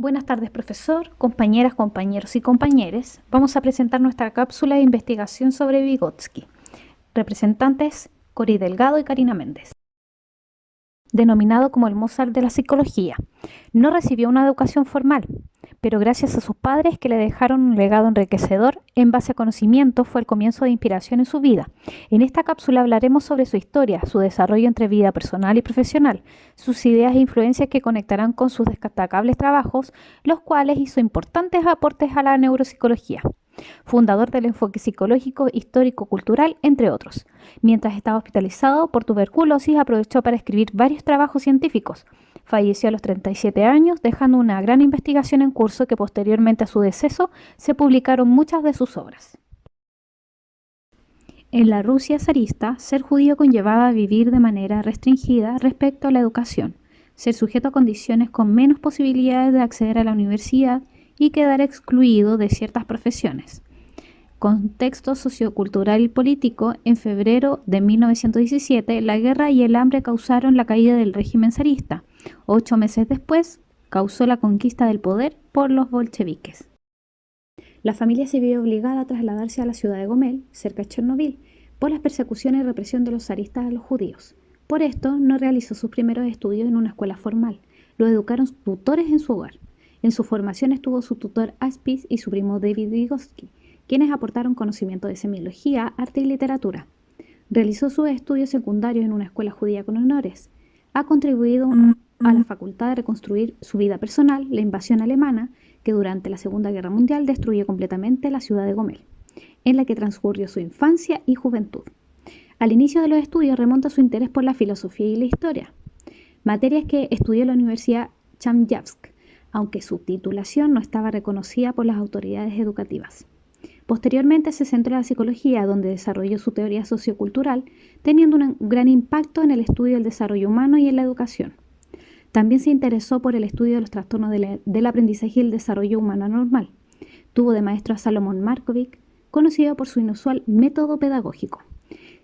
Buenas tardes, profesor, compañeras, compañeros y compañeres. Vamos a presentar nuestra cápsula de investigación sobre Vygotsky. Representantes, Cori Delgado y Karina Méndez. Denominado como el Mozart de la psicología. No recibió una educación formal, pero gracias a sus padres que le dejaron un legado enriquecedor en base a conocimiento fue el comienzo de inspiración en su vida. En esta cápsula hablaremos sobre su historia, su desarrollo entre vida personal y profesional, sus ideas e influencias que conectarán con sus destacables trabajos, los cuales hizo importantes aportes a la neuropsicología. Fundador del enfoque psicológico, histórico-cultural, entre otros. Mientras estaba hospitalizado por tuberculosis, aprovechó para escribir varios trabajos científicos. Falleció a los 37 años, dejando una gran investigación en curso que posteriormente a su deceso se publicaron muchas de sus obras. En la Rusia zarista, ser judío conllevaba vivir de manera restringida respecto a la educación, ser sujeto a condiciones con menos posibilidades de acceder a la universidad y quedar excluido de ciertas profesiones. Contexto sociocultural y político: en febrero de 1917, la guerra y el hambre causaron la caída del régimen zarista. 8 meses después, causó la conquista del poder por los bolcheviques. La familia se vio obligada a trasladarse a la ciudad de Gomel, cerca de Chernobyl, por las persecuciones y represión de los zaristas a los judíos. Por esto, no realizó sus primeros estudios en una escuela formal. Lo educaron tutores en su hogar. En su formación estuvo su tutor Aspis y su primo David Vygotsky, quienes aportaron conocimiento de semiología, arte y literatura. Realizó sus estudios secundarios en una escuela judía con honores. Ha contribuido a la facultad de reconstruir su vida personal, la invasión alemana, que durante la Segunda Guerra Mundial destruyó completamente la ciudad de Gomel, en la que transcurrió su infancia y juventud. Al inicio de los estudios remonta su interés por la filosofía y la historia, materias que estudió en la Universidad Chamyavsk, aunque su titulación no estaba reconocida por las autoridades educativas. Posteriormente se centró en la psicología, donde desarrolló su teoría sociocultural, teniendo un gran impacto en el estudio del desarrollo humano y en la educación. También se interesó por el estudio de los trastornos del aprendizaje y el desarrollo humano anormal. Tuvo de maestro a Salomón Markovic, conocido por su inusual método pedagógico.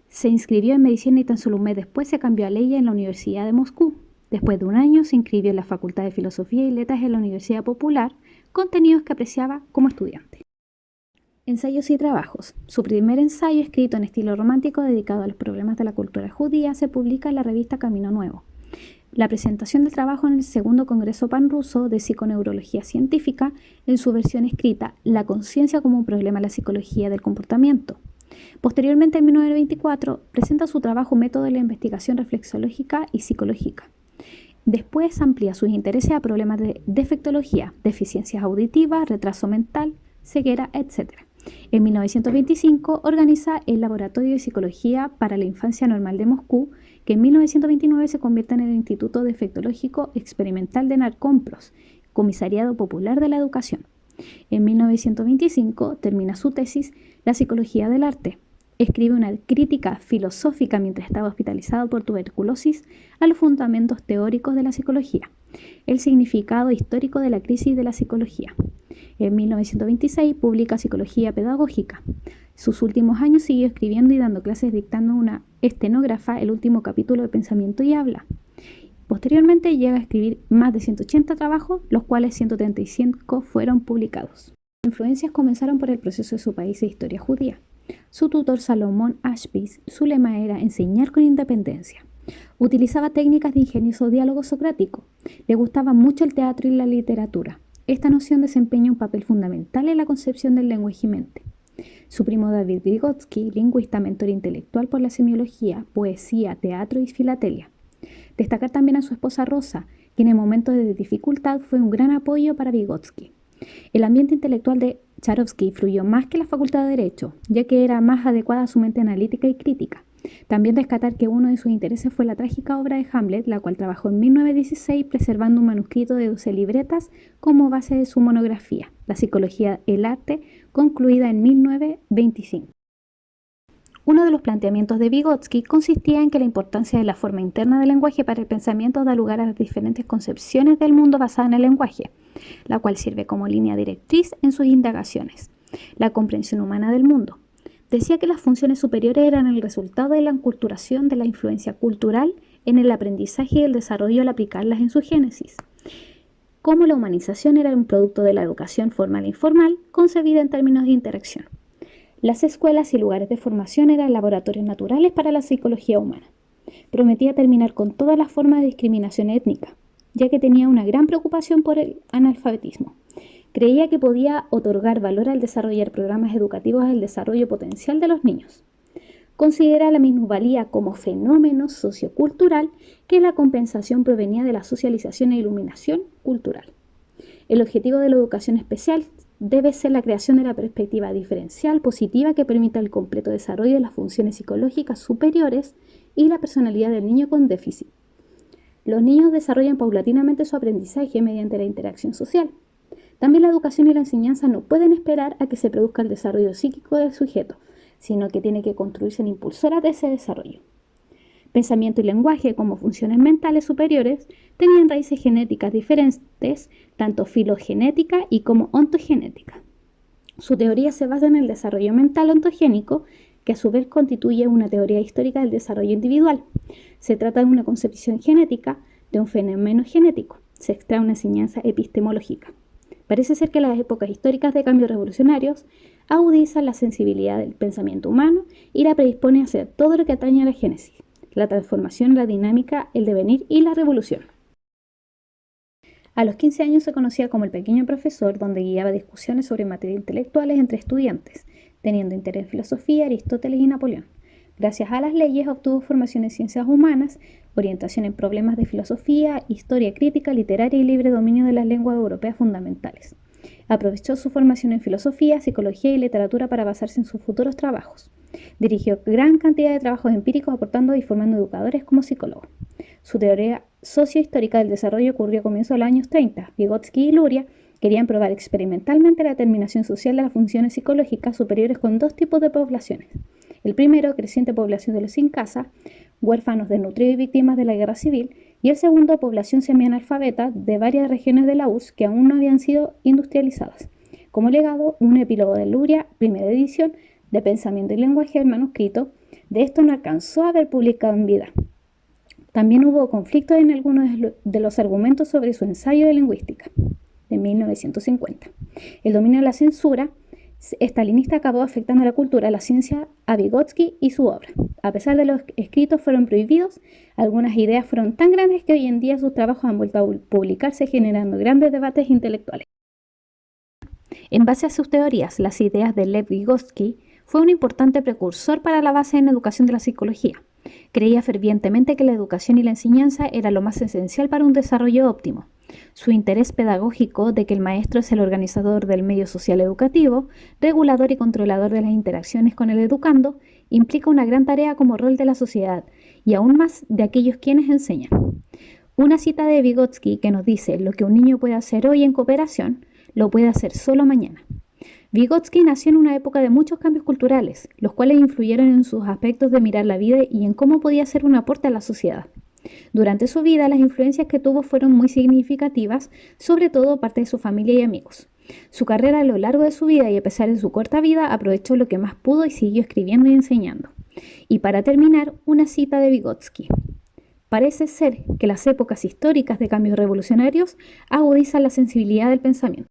Se inscribió en medicina y tan solo un mes después se cambió a leyes en la Universidad de Moscú. Después de un año se inscribió en la Facultad de Filosofía y Letras en la Universidad Popular, contenidos que apreciaba como estudiante. Ensayos y trabajos. Su primer ensayo, escrito en estilo romántico dedicado a los problemas de la cultura judía, se publica en la revista Camino Nuevo. La presentación del trabajo en el segundo Congreso Panruso de Psiconeurología Científica, en su versión escrita La conciencia como un problema de la psicología del comportamiento. Posteriormente, en 1924, presenta su trabajo Método de la investigación reflexológica y psicológica. Después amplía sus intereses a problemas de defectología, deficiencias auditivas, retraso mental, ceguera, etc. En 1925 organiza el Laboratorio de Psicología para la Infancia Normal de Moscú, que en 1929 se convierte en el Instituto Defectológico Experimental de Narcompros, Comisariado Popular de la Educación. En 1925 termina su tesis La psicología del arte. Escribe una crítica filosófica mientras estaba hospitalizado por tuberculosis a los fundamentos teóricos de la psicología, el significado histórico de la crisis de la psicología. En 1926 publica Psicología Pedagógica. Sus últimos años siguió escribiendo y dando clases dictando una estenógrafa el último capítulo de Pensamiento y Habla. Posteriormente llega a escribir más de 180 trabajos, los cuales 135 fueron publicados. Sus influencias comenzaron por el proceso de su país e historia judía. Su tutor Salomón Aspis, su lema era enseñar con independencia. Utilizaba técnicas de ingenioso diálogo socrático. Le gustaba mucho el teatro y la literatura. Esta noción desempeña un papel fundamental en la concepción del lenguaje y mente. Su primo David Vygotsky, lingüista, mentor intelectual por la semiología, poesía, teatro y filatelia. Destacar también a su esposa Rosa, quien en momentos de dificultad fue un gran apoyo para Vygotsky. El ambiente intelectual de Charovsky influyó más que la facultad de Derecho, ya que era más adecuada a su mente analítica y crítica. También rescatar que uno de sus intereses fue la trágica obra de Hamlet, la cual trabajó en 1916 preservando un manuscrito de 12 libretas como base de su monografía, La psicología del arte, concluida en 1925. Uno de los planteamientos de Vygotsky consistía en que la importancia de la forma interna del lenguaje para el pensamiento da lugar a las diferentes concepciones del mundo basadas en el lenguaje, la cual sirve como línea directriz en sus indagaciones. La comprensión humana del mundo. Decía que las funciones superiores eran el resultado de la enculturación de la influencia cultural en el aprendizaje y el desarrollo al aplicarlas en su génesis. cómo la humanización era un producto de la educación formal e informal, concebida en términos de interacción. Las escuelas y lugares de formación eran laboratorios naturales para la psicología humana. Prometía terminar con todas las formas de discriminación étnica, ya que tenía una gran preocupación por el analfabetismo. Creía que podía otorgar valor al desarrollar programas educativos al desarrollo potencial de los niños. Considera la minusvalía como fenómeno sociocultural que la compensación provenía de la socialización e iluminación cultural. El objetivo de la educación especial debe ser la creación de la perspectiva diferencial positiva que permita el completo desarrollo de las funciones psicológicas superiores y la personalidad del niño con déficit. Los niños desarrollan paulatinamente su aprendizaje mediante la interacción social. También la educación y la enseñanza no pueden esperar a que se produzca el desarrollo psíquico del sujeto, sino que tiene que construirse en impulsoras de ese desarrollo. Pensamiento y lenguaje como funciones mentales superiores tenían raíces genéticas diferentes, tanto filogenética y como ontogenética. Su teoría se basa en el desarrollo mental ontogénico, que a su vez constituye una teoría histórica del desarrollo individual. Se trata de una concepción genética de un fenómeno genético. Se extrae una enseñanza epistemológica. Parece ser que las épocas históricas de cambios revolucionarios agudizan la sensibilidad del pensamiento humano y la predispone a hacer todo lo que atañe a la génesis, la transformación, la dinámica, el devenir y la revolución. A los 15 años se conocía como el pequeño profesor, donde guiaba discusiones sobre materias intelectuales entre estudiantes, teniendo interés en filosofía, Aristóteles y Napoleón. Gracias a las leyes obtuvo formación en ciencias humanas, orientación en problemas de filosofía, historia crítica, literaria y libre dominio de las lenguas europeas fundamentales. Aprovechó su formación en filosofía, psicología y literatura para basarse en sus futuros trabajos. Dirigió gran cantidad de trabajos empíricos aportando y formando educadores como psicólogo. Su teoría sociohistórica del desarrollo ocurrió a comienzos de los años 30. Vygotsky y Luria querían probar experimentalmente la determinación social de las funciones psicológicas superiores con dos tipos de poblaciones. El primero, creciente población de los sin casa, huérfanos, desnutridos y víctimas de la guerra civil, y el segundo, población semianalfabeta de varias regiones de la URSS que aún no habían sido industrializadas. Como legado, un epílogo de Luria, primera edición, de Pensamiento y Lenguaje, el manuscrito. De esto no alcanzó a haber publicado en vida. También hubo conflictos en algunos de los argumentos sobre su ensayo de lingüística, de 1950. El dominio de la censura estalinista acabó afectando a la cultura, la ciencia, a Vygotsky y su obra. A pesar de los escritos fueron prohibidos, algunas ideas fueron tan grandes que hoy en día sus trabajos han vuelto a publicarse, generando grandes debates intelectuales. En base a sus teorías, las ideas de Lev Vygotsky fue un importante precursor para la base en educación de la psicología. Creía fervientemente que la educación y la enseñanza era lo más esencial para un desarrollo óptimo. Su interés pedagógico de que el maestro es el organizador del medio social educativo, regulador y controlador de las interacciones con el educando, implica una gran tarea como rol de la sociedad y aún más de aquellos quienes enseñan. Una cita de Vygotsky que nos dice: lo que un niño puede hacer hoy en cooperación, lo puede hacer solo mañana. Vygotsky nació en una época de muchos cambios culturales, los cuales influyeron en sus aspectos de mirar la vida y en cómo podía ser un aporte a la sociedad. Durante su vida, las influencias que tuvo fueron muy significativas, sobre todo parte de su familia y amigos. Su carrera a lo largo de su vida y a pesar de su corta vida, aprovechó lo que más pudo y siguió escribiendo y enseñando. Y para terminar, una cita de Vygotsky. Parece ser que las épocas históricas de cambios revolucionarios agudizan la sensibilidad del pensamiento.